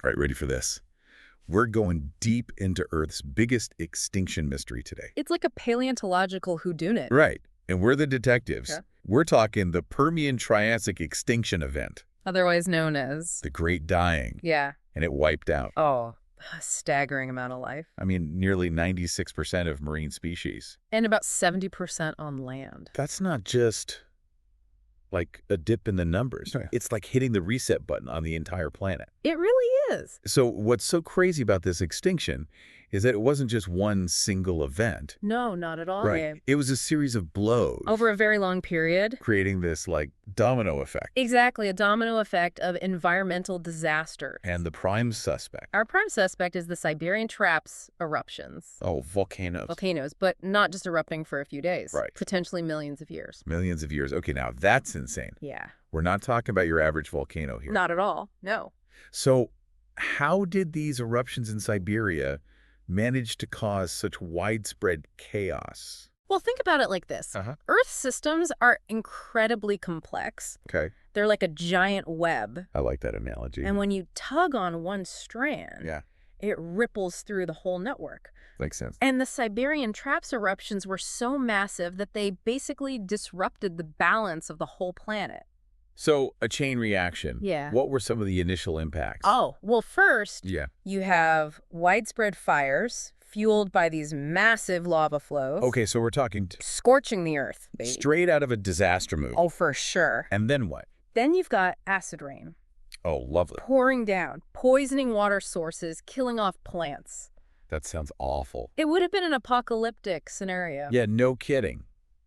All right, ready for this? We're going deep into Earth's biggest extinction mystery today. It's like a paleontological whodunit. Right, and we're the detectives. Okay. We're talking the Permian-Triassic extinction event, Otherwise known as... the Great Dying, Yeah. and it wiped out. Oh, a staggering amount of life. I mean, nearly 96% of marine species. And about 70% on land. That's not just like a dip in the numbers. Yeah. It's like hitting the reset button on the entire planet. It really is. So what's so crazy about this extinction is that it wasn't just one single event. No, not at all. Right. It was a series of blows. Over a very long period. Creating this, like, domino effect. Exactly, a domino effect of environmental disasters. And the prime suspect. Our prime suspect is the Siberian Traps eruptions. Oh, volcanoes. Volcanoes, but not just erupting for a few days. Right. Potentially millions of years. Millions of years. Okay, now that's insane. Yeah. We're not talking about your average volcano here. Not at all. No. So how did these eruptions in Siberia manage to cause such widespread chaos? Well, think about it like this. Earth's systems are incredibly complex. Okay. They're like a giant web. I like that analogy. And when you tug on one strand, Yeah, it ripples through the whole network. makes sense. And the Siberian Traps eruptions were so massive that they basically disrupted the balance of the whole planet. So a chain reaction. Yeah. What were some of the initial impacts? Oh, well, first, Yeah. you have widespread fires fueled by these massive lava flows. Okay, so we're talking Scorching the earth, baby. straight out of a disaster movie. Oh, for sure. And then what? Then you've got acid rain Oh, lovely. pouring down, poisoning water sources, killing off plants. That sounds awful. It would have been an apocalyptic scenario. Yeah, no kidding.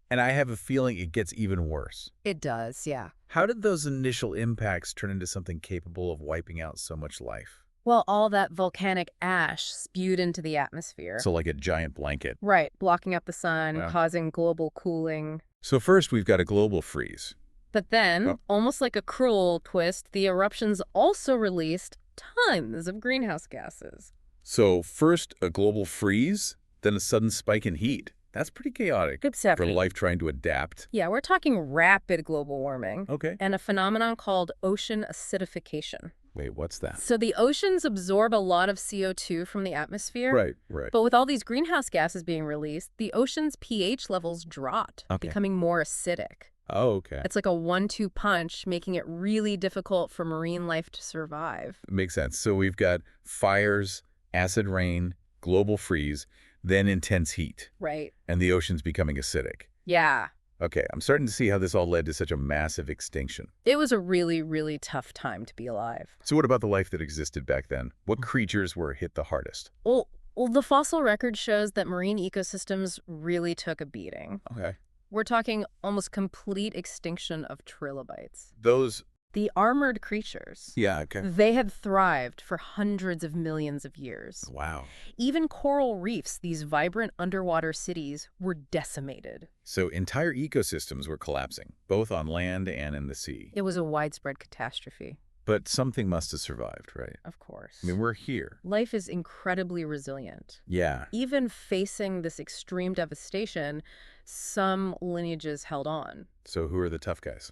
And I have a feeling it gets even worse. It does, yeah. How did those initial impacts turn into something capable of wiping out so much life? Well, all that volcanic ash spewed into the atmosphere. So like a giant blanket. Right, blocking up the sun, Wow. causing global cooling. So first we've got a global freeze. But then, Oh. almost like a cruel twist, the eruptions also released tons of greenhouse gases. So first a global freeze, then a sudden spike in heat. That's pretty chaotic Except, for life trying to adapt. yeah, we're talking rapid global warming Okay. and a phenomenon called ocean acidification. Wait, what's that? So the oceans absorb a lot of CO2 from the atmosphere. Right. But with all these greenhouse gases being released, the ocean's pH levels dropped, Okay. becoming more acidic. Oh, okay. It's like a 1-2 punch, making it really difficult for marine life to survive. Makes sense. So we've got fires, acid rain, global freeze, then intense heat, Right. and the ocean's becoming acidic. Yeah. Okay, I'm starting to see how this all led to such a massive extinction. It was a really, really tough time to be alive. So what about the life that existed back then? What creatures were hit the hardest? Well, the fossil record shows that marine ecosystems really took a beating. Okay. We're talking almost complete extinction of trilobites. Those... The armored creatures. Yeah, okay. They had thrived for hundreds of millions of years. Wow. Even coral reefs, these vibrant underwater cities, were decimated. So entire ecosystems were collapsing, both on land and in the sea. It was a widespread catastrophe. But something must have survived, right? Of course. I mean, we're here. Life is incredibly resilient. Yeah. Even facing this extreme devastation, some lineages held on. So who are the tough guys?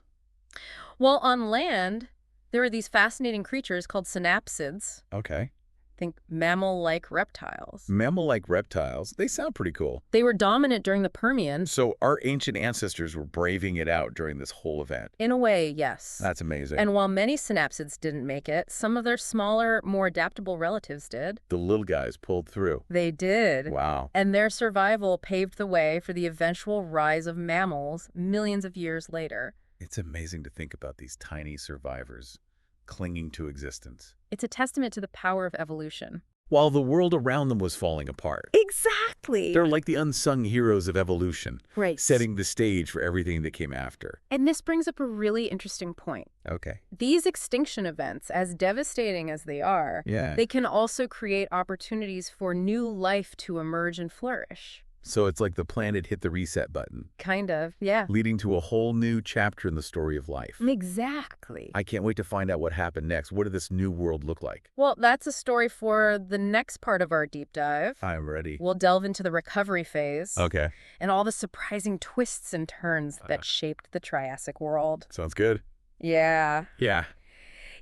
Well, on land, there are these fascinating creatures called synapsids. Okay. Think mammal-like reptiles. Mammal-like reptiles, they sound pretty cool. They were dominant during the Permian. So our ancient ancestors were braving it out during this whole event. In a way, yes. That's amazing. And while many synapsids didn't make it, some of their smaller, more adaptable relatives did. The little guys pulled through. They did. Wow. And their survival paved the way for the eventual rise of mammals millions of years later. It's amazing to think about these tiny survivors clinging to existence, It's a testament to the power of evolution. while the world around them was falling apart. Exactly. They're like the unsung heroes of evolution, Right. setting the stage for everything that came after. And this brings up a really interesting point. Okay. These extinction events, as devastating as they are, Yeah. they can also create opportunities for new life to emerge and flourish. So it's like the planet hit the reset button, Kind of, yeah. leading to a whole new chapter in the story of life. Exactly. I can't wait to find out what happened next. What did this new world look like? Well, that's a story for the next part of our deep dive. I'm ready. We'll delve into the recovery phase Okay. and all the surprising twists and turns that shaped the Triassic world. Sounds good. Yeah. Yeah.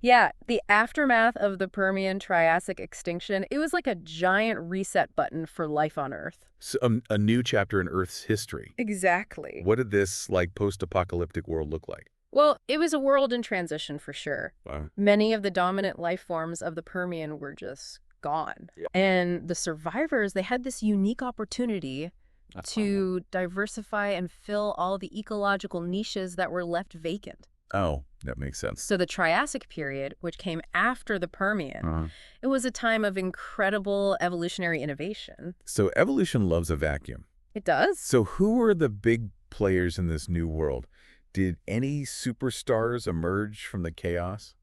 Yeah, the aftermath of the Permian-Triassic extinction, it was like a giant reset button for life on Earth. So, a new chapter in Earth's history. Exactly. What did this, like, post-apocalyptic world look like? Well, it was a world in transition for sure. Wow. Many of the dominant life forms of the Permian were just gone. Yeah. And the survivors, they had this unique opportunity to diversify and fill all the ecological niches that were left vacant. Oh, that makes sense. So the Triassic period, which came after the Permian, it was a time of incredible evolutionary innovation. So evolution loves a vacuum. It does? So who were the big players in this new world? Did any superstars emerge from the chaos?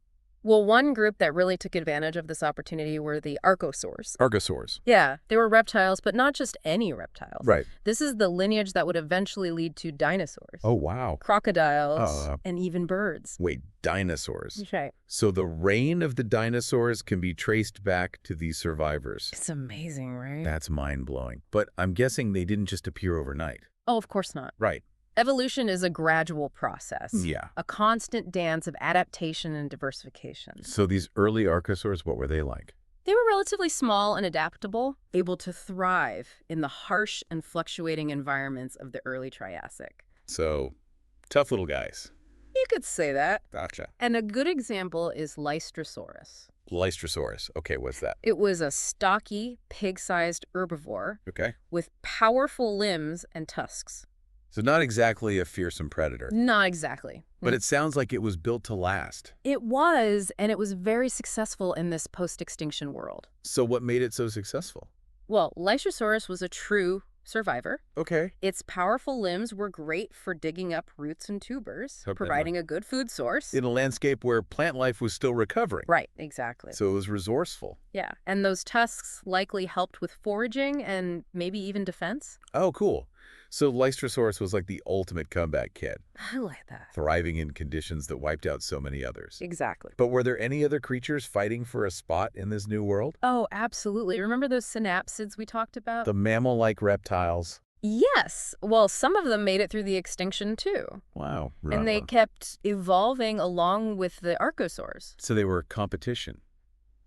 Well, one group that really took advantage of this opportunity were the archosaurs. Archosaurs. Yeah, they were reptiles, but not just any reptiles. Right. This is the lineage that would eventually lead to dinosaurs. Oh, wow. Crocodiles, and even birds. Wait, dinosaurs. That's right. So the reign of the dinosaurs can be traced back to these survivors. It's amazing, right? That's mind-blowing. But I'm guessing they didn't just appear overnight. Oh, of course not. Right. Evolution is a gradual process. Yeah. A constant dance of adaptation and diversification. So these early archosaurs, what were they like? They were relatively small and adaptable, able to thrive in the harsh and fluctuating environments of the early Triassic. So, tough little guys. You could say that. Gotcha. And a good example is Lystrosaurus. Lystrosaurus. Okay, what's that? It was a stocky, pig-sized herbivore Okay. with powerful limbs and tusks. So not exactly a fearsome predator. Not exactly. But it sounds like it was built to last. It was, and it was very successful in this post-extinction world. So what made it so successful? Well, Lystrosaurus was a true survivor. Okay. Its powerful limbs were great for digging up roots and tubers, Okay. providing a good food source. In a landscape where plant life was still recovering. Right, exactly. So it was resourceful. Yeah, and those tusks likely helped with foraging and maybe even defense. Oh, cool. So Lystrosaurus was like the ultimate comeback kid, I like that. thriving in conditions that wiped out so many others. Exactly. But were there any other creatures fighting for a spot in this new world? Oh, absolutely. Remember those synapsids we talked about? The mammal-like reptiles. Yes. Well, some of them made it through the extinction, too. Wow. And they kept evolving along with the archosaurs. So they were competition.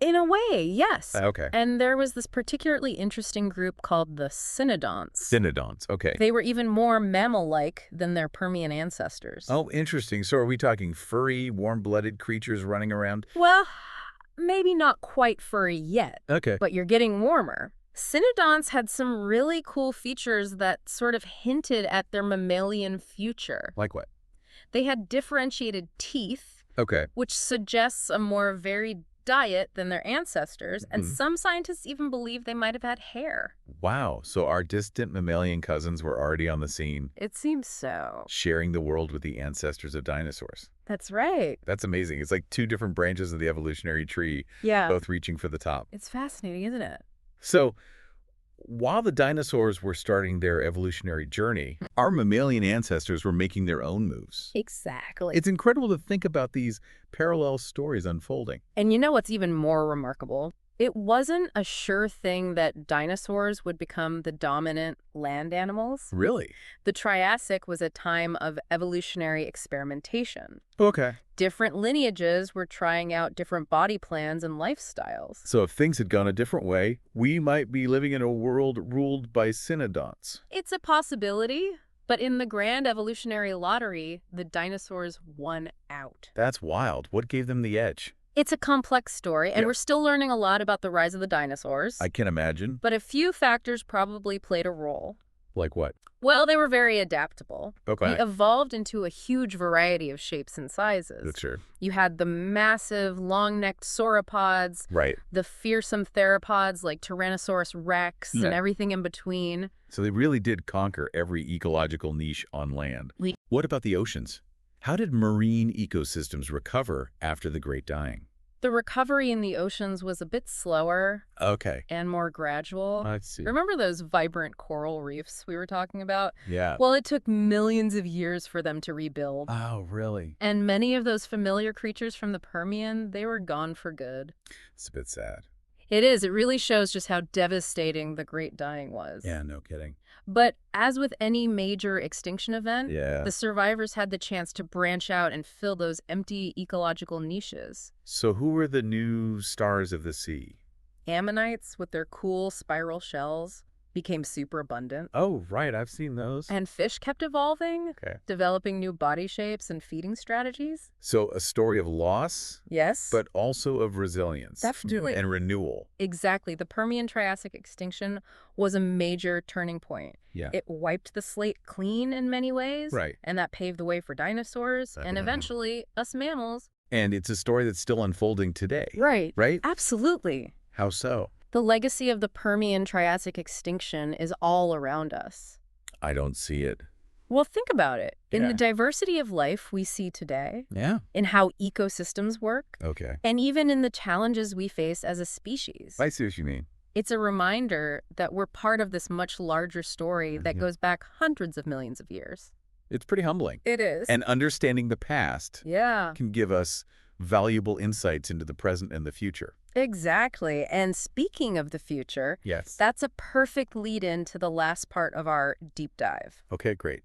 In a way, yes. Okay. And there was this particularly interesting group called the cynodonts. Cynodonts. Okay. They were even more mammal-like than their Permian ancestors. Oh, interesting. So are we talking furry, warm-blooded creatures running around? Well, maybe not quite furry yet, Okay. but you're getting warmer. Cynodonts had some really cool features that sort of hinted at their mammalian future. Like what? They had differentiated teeth, Okay. which suggests a more varied diet than their ancestors, and some scientists even believe they might have had hair. Wow. So our distant mammalian cousins were already on the scene, It seems so. sharing the world with the ancestors of dinosaurs. That's right. That's amazing. It's like two different branches of the evolutionary tree, Yeah. both reaching for the top. It's fascinating, isn't it? So while the dinosaurs were starting their evolutionary journey, our mammalian ancestors were making their own moves. Exactly. It's incredible to think about these parallel stories unfolding. And you know what's even more remarkable? It wasn't a sure thing that dinosaurs would become the dominant land animals. Really? The Triassic was a time of evolutionary experimentation. Okay. Different lineages were trying out different body plans and lifestyles. So if things had gone a different way, we might be living in a world ruled by cynodonts. It's a possibility, but in the grand evolutionary lottery, the dinosaurs won out. That's wild. What gave them the edge? It's a complex story, and Yeah. we're still learning a lot about the rise of the dinosaurs. I can imagine. But a few factors probably played a role. Like what? Well, they were very adaptable. Okay. They evolved into a huge variety of shapes and sizes. That's true. You had the massive, long-necked sauropods, Right. the fearsome theropods like Tyrannosaurus rex, Yeah. and everything in between. So they really did conquer every ecological niche on land. What about the oceans? How did marine ecosystems recover after the Great Dying? The recovery in the oceans was a bit slower Okay. and more gradual. Let's see. Remember those vibrant coral reefs we were talking about? Yeah. Well, it took millions of years for them to rebuild. Oh, really? And many of those familiar creatures from the Permian, they were gone for good. It's a bit sad. It is. It really shows just how devastating the Great Dying was. Yeah, no kidding. But as with any major extinction event, Yeah. the survivors had the chance to branch out and fill those empty ecological niches. So who were the new stars of the sea? Ammonites, with their cool spiral shells, became super abundant. Oh, right. I've seen those. And fish kept evolving, Okay. developing new body shapes and feeding strategies. So a story of loss, Yes. but also of resilience. Definitely. And renewal. Exactly. The Permian-Triassic extinction was a major turning point. Yeah. It wiped the slate clean in many ways. Right. And that paved the way for dinosaurs and eventually us mammals. And it's a story that's still unfolding today. Right. Right? Absolutely. How so? The legacy of the Permian-Triassic extinction is all around us. I don't see it. Well, think about it. In Yeah. the diversity of life we see today, Yeah. in how ecosystems work, Okay. and even in the challenges we face as a species. I see what you mean. It's a reminder that we're part of this much larger story that goes back hundreds of millions of years. It's pretty humbling. It is. And understanding the past Yeah, can give us valuable insights into the present and the future. exactly. And speaking of the future, Yes. that's a perfect lead-in to the last part of our deep dive. Okay, great.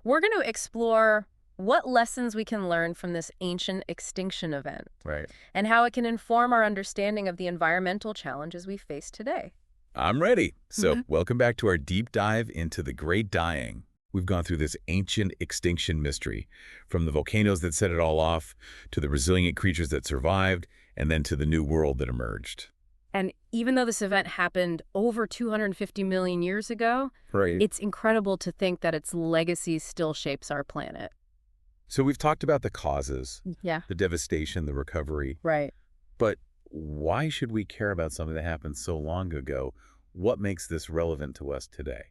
We're going to explore what lessons we can learn from this ancient extinction event Right. and how it can inform our understanding of the environmental challenges we face today. I'm ready. So welcome back to our deep dive into the Great Dying. We've gone through this ancient extinction mystery, from the volcanoes that set it all off, to the resilient creatures that survived, and then to the new world that emerged. And even though this event happened over 250 million years ago, Right. it's incredible to think that its legacy still shapes our planet. So we've talked about the causes, Yeah. the devastation, the recovery, Right. but why should we care about something that happened so long ago? What makes this relevant to us today?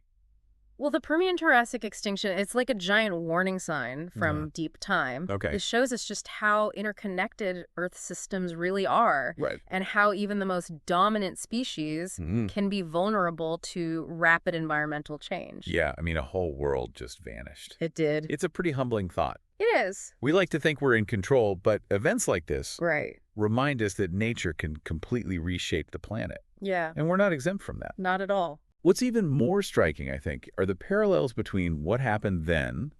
Well, the Permian-Triassic extinction, it's like a giant warning sign from deep time. Okay. It shows us just how interconnected Earth systems really are. Right. And how even the most dominant species can be vulnerable to rapid environmental change. Yeah, I mean, a whole world just vanished. It did. It's a pretty humbling thought. It is. We like to think we're in control, but events like this Right. remind us that nature can completely reshape the planet. Yeah. And we're not exempt from that. Not at all. What's even more striking, I think, are the parallels between what happened then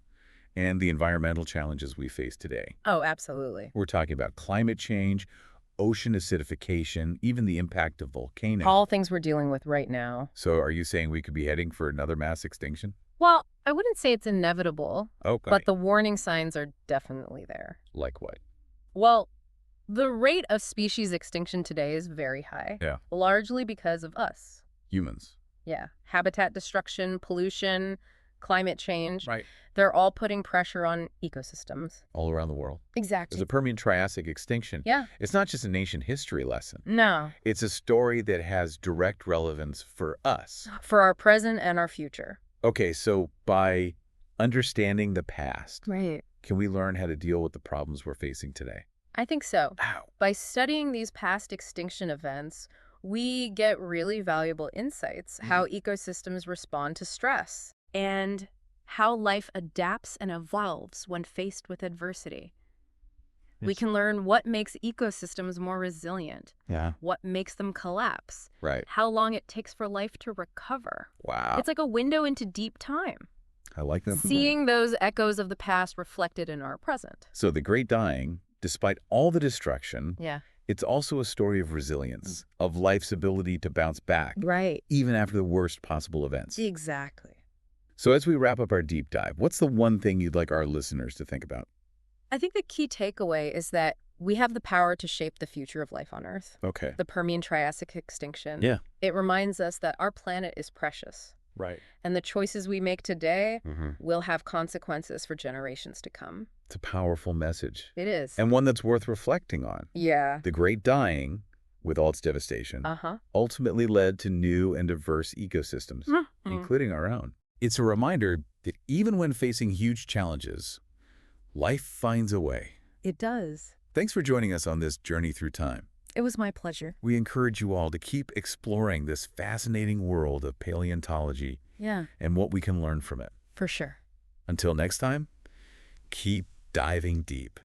and the environmental challenges we face today. Oh, absolutely. We're talking about climate change, ocean acidification, even the impact of volcanoes. All things we're dealing with right now. So are you saying we could be heading for another mass extinction? Well, I wouldn't say it's inevitable, Okay. but the warning signs are definitely there. Like what? Well, the rate of species extinction today is very high. Yeah. Largely because of us. Humans. Yeah. Habitat destruction, pollution, climate change. Right. They're all putting pressure on ecosystems. All around the world. Exactly. There's a Permian-Triassic extinction. Yeah. It's not just an ancient history lesson. No. It's a story that has direct relevance for us. For our present and our future. Okay, so by understanding the past, Right. can we learn how to deal with the problems we're facing today? I think so. How? By studying these past extinction events, we get really valuable insights, how ecosystems respond to stress, and how life adapts and evolves when faced with adversity. We can learn what makes ecosystems more resilient, Yeah. what makes them collapse, Right. how long it takes for life to recover. Wow. It's like a window into deep time, I like that. seeing those echoes of the past reflected in our present. So the Great Dying, despite all the destruction, Yeah. it's also a story of resilience, of life's ability to bounce back, Right. even after the worst possible events. Exactly. So as we wrap up our deep dive, what's the one thing you'd like our listeners to think about? I think the key takeaway is that we have the power to shape the future of life on Earth. Okay. The Permian-Triassic extinction. Yeah. It reminds us that our planet is precious, Right. and the choices we make today Mm-hmm. will have consequences for generations to come. It's a powerful message, It is. and one that's worth reflecting on. Yeah. The Great Dying, with all its devastation, Uh-huh. ultimately led to new and diverse ecosystems, including our own. It's a reminder that even when facing huge challenges, life finds a way. It does. Thanks for joining us on this journey through time. It was my pleasure. We encourage you all to keep exploring this fascinating world of paleontology Yeah, and what we can learn from it. for sure. Until next time, keep diving deep.